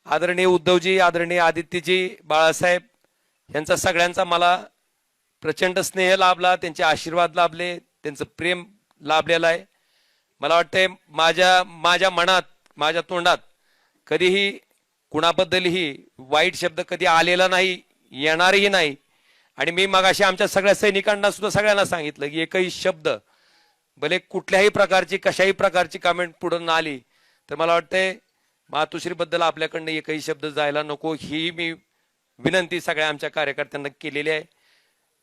आदरणीय उद्धवजी, आदरणीय आदित्यजी, बाळासाहेब यांचा सगळ्यांचा मला प्रचंड स्नेह लाभला, त्यांचे आशीर्वाद लाभले, त्यांचं प्रेम लाभलेलं आहे. मला वाटतंय माझ्या मनात, माझ्या तोंडात कधीही कुणाबद्दलही वाईट शब्द कधी आलेला नाही, येणारही नाही. आणि मी मगाशी आमच्या सगळ्या सैनिकांना सुद्धा सगळ्यांना सांगितलं की एकही शब्द भले कुठल्याही प्रकारची कशाही प्रकारची कमेंट पुढे न आली तर मला वाटतंय मातोश्रीबद्दल आपल्याकडनं एकही शब्द जायला नको, ही मी विनंती सगळ्या आमच्या कार्यकर्त्यांना केलेली आहे.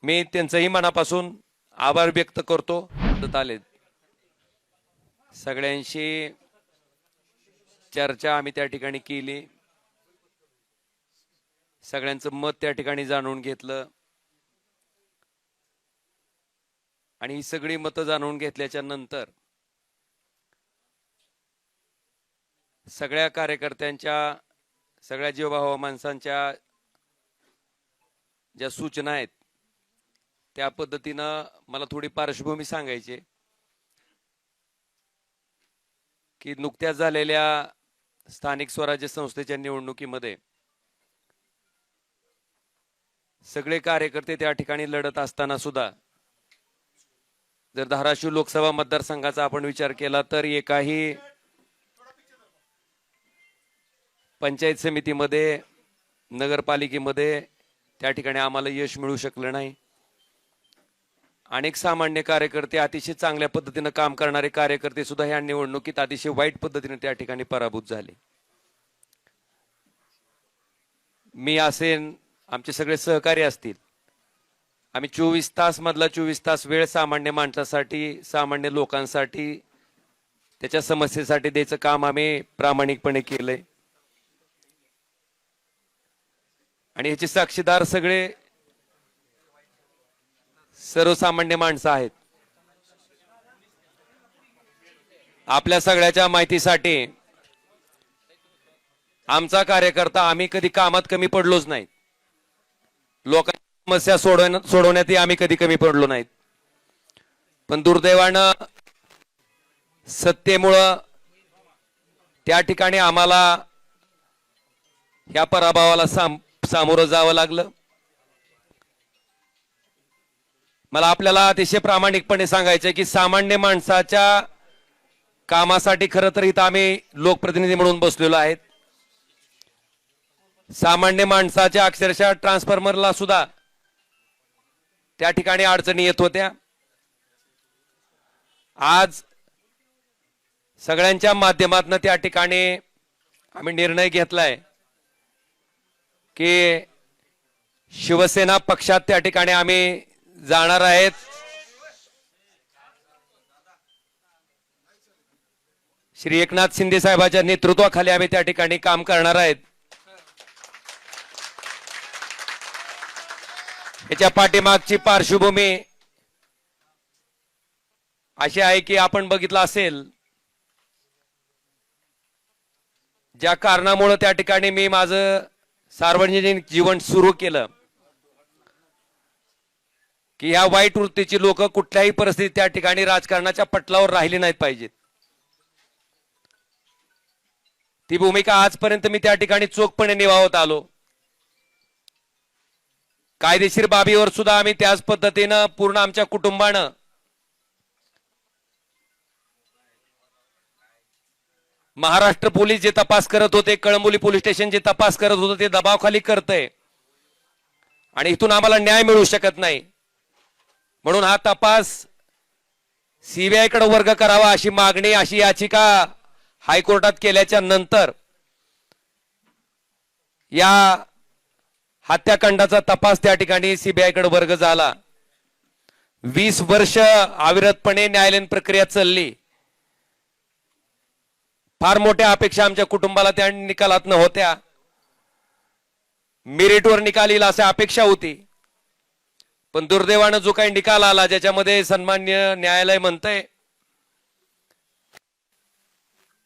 मी त्यांचंही मनापासून आभार व्यक्त करतो. आले सगळ्यांशी चर्चा आम्ही त्या ठिकाणी केली, सगळ्यांचं मत त्या ठिकाणी जाणून घेतलं आणि ही सगळी मतं जाणून घेतल्याच्या नंतर सगळ्या कार्यकर्त्यांच्या, सगळ्या जीवभाव माणसांच्या ज्या सूचना आहेत त्या पद्धतीनं मला थोडी पार्श्वभूमी सांगायची की नुकत्याच झालेल्या स्थानिक स्वराज्य संस्थेच्या निवडणुकीमध्ये सगळे कार्यकर्ते त्या ठिकाणी लढत असताना सुद्धा जर धाराशिव लोकसभा मतदारसंघाचा आपण विचार केला तर एकाही पंचायत समितीमध्ये, नगरपालिकेमध्ये त्या ठिकाणी आम्हाला यश मिळू शकलं नाही. अनेक सामान्य कार्यकर्ते, अतिशय चांगल्या पद्धतीने काम करणारे कार्यकर्ते सुद्धा ह्या निवडणुकीत अतिशय वाईट पद्धतीने त्या ठिकाणी पराभूत झाले. मी असेन, आमचे सगळे सहकारी असतील, आम्ही 24 तास मधला 24 तास वेळ सामान्य माणसासाठी, सामान्य लोकांसाठी, त्याच्या समस्येसाठी द्यायचं काम आम्ही प्रामाणिकपणे केलंय. आणि ह्याचे साक्षीदार सगळे सर्वसामान्य माणसं आहेत. आपल्या सगळ्याच्या माहितीसाठी आमचा कार्यकर्ता, आम्ही कधी कामात कमी पडलोच नाही, लोकांच्या समस्या सोडवण्यातही आम्ही कधी कमी पडलो नाहीत. पण दुर्दैवानं सत्तेमुळं त्या ठिकाणी आम्हाला ह्या पराभवाला सामोरं जावं लागलं. मला आपल्याला अतिशय प्रामाणिकपणे सांगायचं की सामान्य माणसाच्या कामासाठी खरं तर इथं आम्ही लोकप्रतिनिधी म्हणून बसलेलो आहेत. सामान्य माणसाच्या अक्षरशः ट्रान्सफॉर्मरला सुद्धा त्या ठिकाणी अडचणी येत होत्या. आज सगळ्यांच्या माध्यमातून त्या ठिकाणी आम्ही निर्णय घेतलाय की शिवसेना पक्षात त्या ठिकाणी आम्ही जाणार आहेत. श्री एकनाथ शिंदे साहेबांच्या नेतृत्वाखाली आम्ही त्या ठिकाणी काम करणार आहेत. याच्या पाठीमागची पार्श्वभूमी अशी आहे की आपण बघितलं असेल, ज्या कारणामुळे त्या ठिकाणी मी माझं सार्वजनिक जीवन सुरू केलं की या वाईट वृत्तीची लोक कुठल्याही परिस्थितीत त्या ठिकाणी राजकारणाच्या पटलावर राहिली नाहीत पाहिजेत. ती भूमिका आजपर्यंत मी त्या ठिकाणी चोखपणे निभावत आलो. कायदेशीर बाबीवर सुद्धा आम्ही त्याच पद्धतीनं पूर्ण आमच्या कुटुंबानं महाराष्ट्र पोलीस जे तपास करत होते, कळंबोली पोलीस स्टेशन जे तपास करत होते ते दबावाखाली करतंय आणि इथून आम्हाला न्याय मिळू शकत नाही. म्हणून हा तपास सीबीआय कडे वर्ग करावा अशी मागणी, अशी याचिका हायकोर्टात केल्याच्या नंतर या हत्याकांडाचा तपास त्या ठिकाणी सीबीआय कडे वर्ग झाला. 20 वर्ष अविरतपणे न्यायालयीन प्रक्रिया चालली. फार मोठ्या अपेक्षा आमच्या कुटुंबाला त्या निकालात होत्या. मेरिटवर निकाल येईल अशी अपेक्षा होती. पण दुर्दैवानं जो काही निकाल आला ज्याच्यामध्ये सन्मान्य न्यायालय म्हणतंय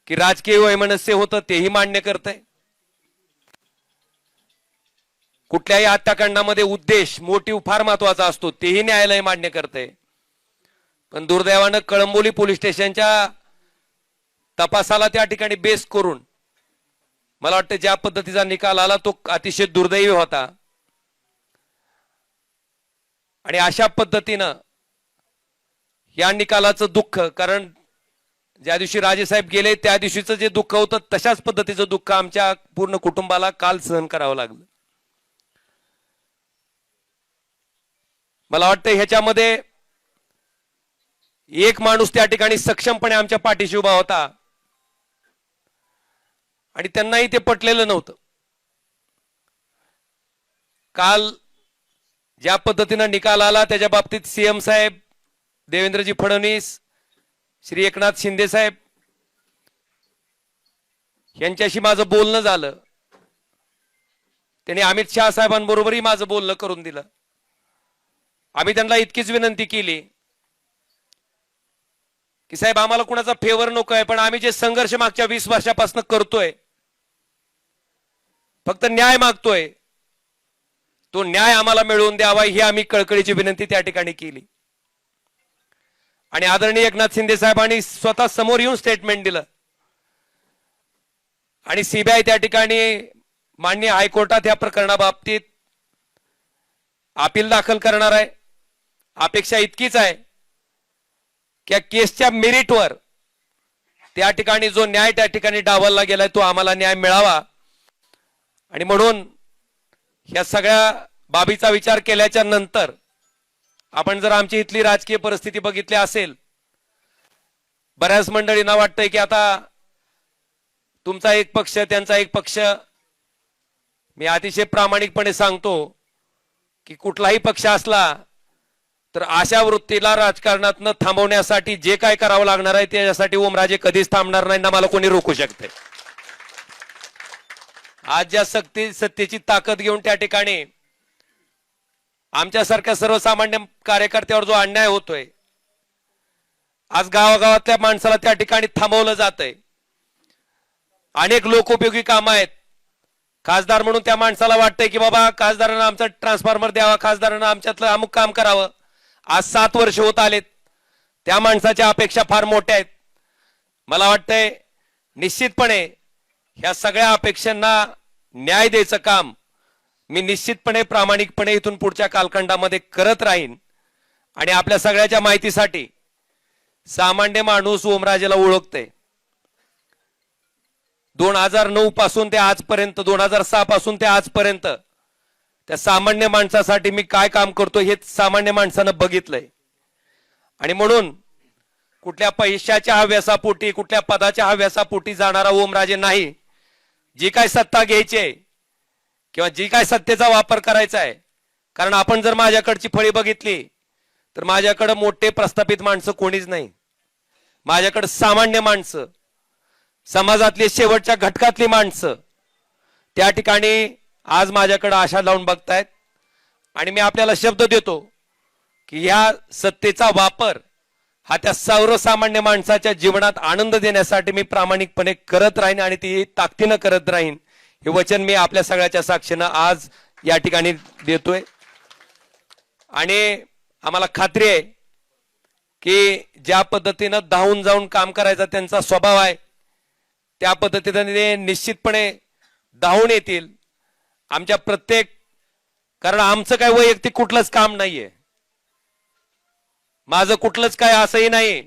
की राजकीय वैमनस्य होतं, तेही मान्य करतंय. कुठल्याही हत्याकांडामध्ये उद्देश, मोटिव्ह फार महत्वाचा असतो, तेही न्यायालय मान्य करतंय. पण दुर्दैवानं कळंबोली पोलीस स्टेशनच्या तपासाला त्या ठिकाणी बेस करून मला वाटतं ज्या पद्धतीचा निकाल आला तो अतिशय दुर्दैवी होता आणि अशा पद्धतीनं या निकालाचं दुःख, कारण ज्या दिवशी राजेसाहेब गेले त्या दिवशीचं जे दुःख होतं तशाच पद्धतीचं दुःख आमच्या पूर्ण कुटुंबाला काल सहन करावं लागलं. मला वाटतं ह्याच्यामध्ये एक माणूस त्या ठिकाणी सक्षमपणे आमच्या पाठीशी उभा होता आणि त्यांनाही ते पटलेलं नव्हतं. काल ज्या पद्धतीनं निकाल आला त्याच्या बाबतीत सीएम साहेब, देवेंद्रजी फडणवीस, श्री एकनाथ शिंदे साहेब यांच्याशी माझं बोलणं झालं. त्यांनी अमित शहा साहेबांबरोबरही माझं बोलणं करून दिलं. आम्ही त्यांना इतकीच विनंती केली की साहेब आम्हाला कुणाचा फेवर नको आहे, पण आम्ही जे संघर्ष मागच्या 20 वर्षापासून करतोय, फक्त न्याय मागतोय, तो न्याय आम्हाला मिळवून द्यावा ही आम्ही कळकळीची विनंती त्या ठिकाणी केली. आणि आदरणीय एकनाथ शिंदे साहेबांनी स्वतः समोर येऊन स्टेटमेंट दिलं आणि सीबीआय त्या ठिकाणी माननीय हायकोर्टात या प्रकरणाबाबतीत अपील दाखल करणार आहे. अपेक्षा इतकीच आहे की या केसच्या मेरिटवर त्या ठिकाणी जो न्याय त्या ठिकाणी डावलला गेलाय तो आम्हाला न्याय मिळावा. आणि म्हणून या सगळ्या बाबीचा विचार केल्याच्या नंतर आपण जर आमची इथली राजकीय परिस्थिती बघितली असेल, बऱ्याच मंडळींना वाटतंय की आता तुमचा एक पक्ष त्यांचा एक पक्ष. मी अतिशय प्रामाणिकपणे सांगतो की कुठलाही पक्ष असला तर अशा वृत्तीला राजकारणात थांबवण्यासाठी जे काय करावं लागणार आहे त्याच्यासाठी ओमराजे कधीच थांबणार नाही ना मला कोणी रोखू शकते. आज ज्या सत्तेची ताकद घेऊन त्या ठिकाणी आमच्यासारख्या सर्वसामान्य कार्यकर्त्यावर जो अन्याय होतोय, आज गावागावातल्या माणसाला त्या ठिकाणी थांबवलं जातंय. अनेक लोकोपयोगी कामं आहेत. खासदार म्हणून त्या माणसाला वाटतंय की बाबा खासदारांना आमचा ट्रान्सफॉर्मर द्यावा, खासदारांना आमच्यातलं अमुक काम करावं. आज 7 वर्ष होत आलेत. त्या माणसाच्या अपेक्षा फार मोठ्या आहेत. मला वाटतंय निश्चितपणे ह्या सगळ्या अपेक्षांना न्याय द्यायचं काम मी निश्चितपणे प्रामाणिकपणे इथून पुढच्या कालखंडामध्ये करत राहीन. आणि आपल्या सगळ्याच्या माहितीसाठी सामान्य माणूस ओमराजेला ओळखते. 2009 पासून ते आजपर्यंत, 2006 पासून ते आजपर्यंत त्या सामान्य माणसासाठी मी काय काम करतो हे सामान्य माणसानं बघितलंय. आणि म्हणून कुठल्या पैशाच्या हव्यासापोटी, कुठल्या पदाच्या हव्यासापोटी जाणारा ओमराजे नाही. जी काय सत्ता घ्यायची आहे किंवा जी काय सत्तेचा वापर करायचा आहे, कारण आपण जर माझ्याकडची फळी बघितली तर माझ्याकडे मोठे प्रस्थापित माणसं कोणीच नाही. माझ्याकडे सामान्य माणसं, समाजातली शेवटच्या घटकातली माणसं त्या ठिकाणी आज माझ्याकडे आशा लावून बघतायत. आणि मी आपल्याला शब्द देतो की ह्या सत्तेचा वापर हा त्या सर्वसामान्य माणसाच्या जीवनात आनंद देण्यासाठी मी प्रामाणिकपणे करत राहीन आणि ती ताकदीनं करत राहीन. हे वचन मी आपल्या सगळ्याच्या साक्षीनं आज या ठिकाणी देतोय. आणि आम्हाला खात्री आहे की ज्या पद्धतीनं धावून जाऊन काम करायचा त्यांचा स्वभाव आहे त्या पद्धतीने निश्चितपणे धावून येतील आमच्या प्रत्येक. कारण आमचं काय वैयक्तिक कुठलंच काम नाहीये, माझं कुठलंच काय असंही नाही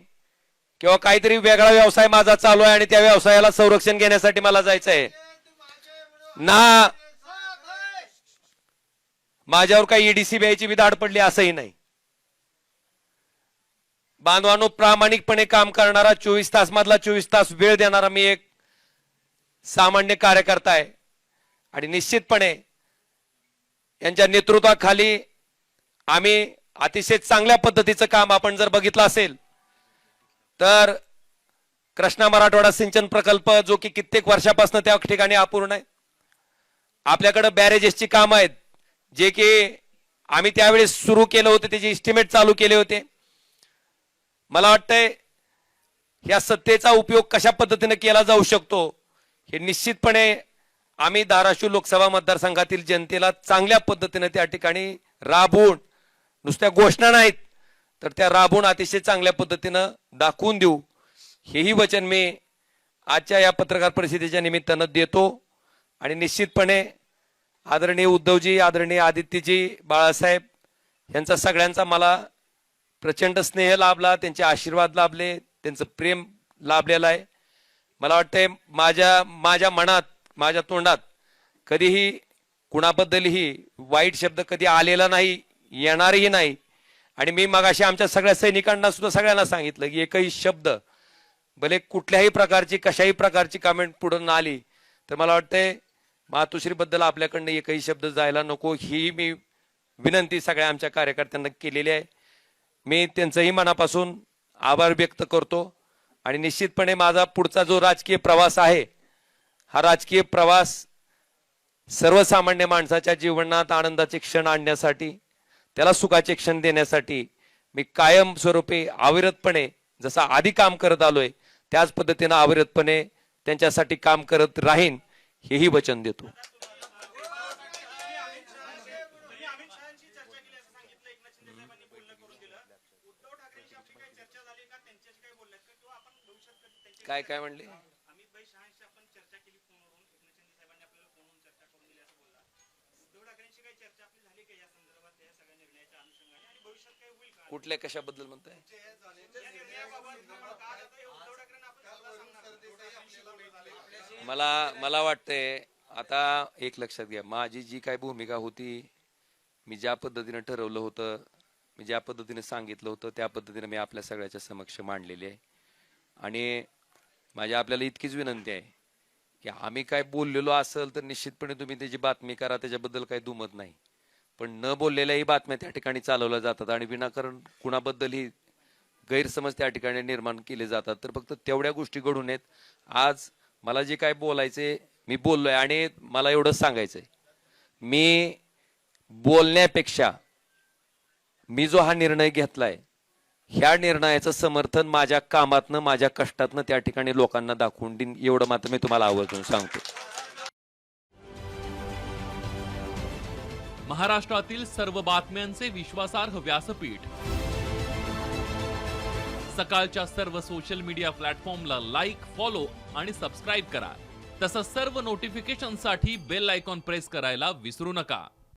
किंवा काहीतरी वेगळा व्यवसाय माझा चालू आहे आणि त्या व्यवसायाला संरक्षण घेण्यासाठी मला जायचं आहे ना. माझ्यावर काही ईडीसी बीआयची बी धाड पडली असंही नाही. बांधवांनो, प्रामाणिकपणे काम करणारा, 24 तास मधला 24 तास वेळ देणारा मी एक सामान्य कार्यकर्ता आहे. आणि निश्चितपणे यांच्या नेतृत्वाखाली आम्ही अतिशय चांगल्या पद्धतीचं काम आपण जर बघितलं असेल तर कृष्णा मराठवाडा सिंचन प्रकल्प जो की कित्येक वर्षापासून त्या ठिकाणी अपूर्ण आहे. आपल्याकडे बॅरेजेसची कामं आहेत जे की आम्ही त्यावेळेस सुरू केलं होतं, त्याचे एस्टिमेट चालू केले होते. मला वाटतंय या सत्तेचा उपयोग कशा पद्धतीने केला जाऊ शकतो हे निश्चितपणे आम्ही धाराशिव लोकसभा मतदारसंघातील जनतेला चांगल्या पद्धतीने त्या ठिकाणी राबवून, नुसत्या घोषणा नाहीत तर त्या राबवून अतिशय चांगल्या पद्धतीनं दाखवून देऊ, हेही वचन मी आजच्या या पत्रकार परिषदेच्या निमित्तानं देतो. आणि निश्चितपणे आदरणीय उद्धवजी, आदरणीय आदित्यजी, बाळासाहेब यांचा सगळ्यांचा मला प्रचंड स्नेह लाभला, त्यांचे आशीर्वाद लाभले, त्यांचं प्रेम लाभलेलं आहे. मला वाटतंय माझ्या मनात, माझ्या तोंडात कधीही कुणाबद्दलही वाईट शब्द कधी आलेला नाही, येणारही नाही. आणि मी मगाशी आमच्या सगळ्या सैनिकांना सुद्धा सगळ्यांना सांगितलं की एकही शब्द भले कुठल्याही प्रकारची कशाही प्रकारची कमेंट पुढून आली तर मला वाटतंय मातोश्रीबद्दल आपल्याकडनं एकही शब्द जायला नको, ही मी विनंती सगळ्या आमच्या कार्यकर्त्यांना केलेली आहे. मी त्यांचंही मनापासून आभार व्यक्त करतो. आणि निश्चितपणे माझा पुढचा जो राजकीय प्रवास आहे, हा राजकीय प्रवास सर्वसामान्य माणसाच्या जीवनात आनंदाचे क्षण आणण्यासाठी, त्याला सुखाचे क्षण देण्यासाठी मी कायम स्वरूपी अविरतपणे जसा आधी काम करत आलोय त्याच पद्धतीने अविरतपणे त्यांच्यासाठी काम करत राहीन, हेही वचन देतो. काय काय म्हणले? कुठल्या कशाबद्दल म्हणताय? मला वाटतंय आता एक लक्षात घ्या, माझी जी काय भूमिका होती, मी ज्या पद्धतीने ठरवलं होतं, मी ज्या पद्धतीने सांगितलं होतं त्या पद्धतीने मी आपल्या सगळ्याच्या समक्ष मांडलेली आहे. आणि माझी आपल्याला इतकीच विनंती आहे की आम्ही काय बोललेलो असेल तर निश्चितपणे तुम्ही त्याची बातमी करा, त्याच्याबद्दल काही दुमत नाही. पण न बोललेल्याही बातम्या त्या ठिकाणी चालवल्या जातात आणि विनाकारण कुणाबद्दलही गैरसमज त्या ठिकाणी निर्माण केले जातात. तर फक्त तेवढ्या गोष्टी घडून येत. आज मला जे काय बोलायचे मी बोललोय आणि मला एवढंच सांगायचंय, मी बोलण्यापेक्षा मी जो हा निर्णय घेतलाय ह्या निर्णयाचं समर्थन माझ्या कामातनं, माझ्या कष्टातनं त्या ठिकाणी लोकांना दाखवून देईन, एवढं मात्र मी तुम्हाला आवर्जून सांगतो. महाराष्ट्रातील सर्व बातम्यांचे विश्वासार्ह व्यासपीठ, सकाळच्या सर्व सोशल मीडिया प्लॅटफॉर्मला लाईक, फॉलो आणि सबस्क्राईब करा. तसंच सर्व नोटिफिकेशनसाठी बेल आयकॉन प्रेस करायला विसरू नका.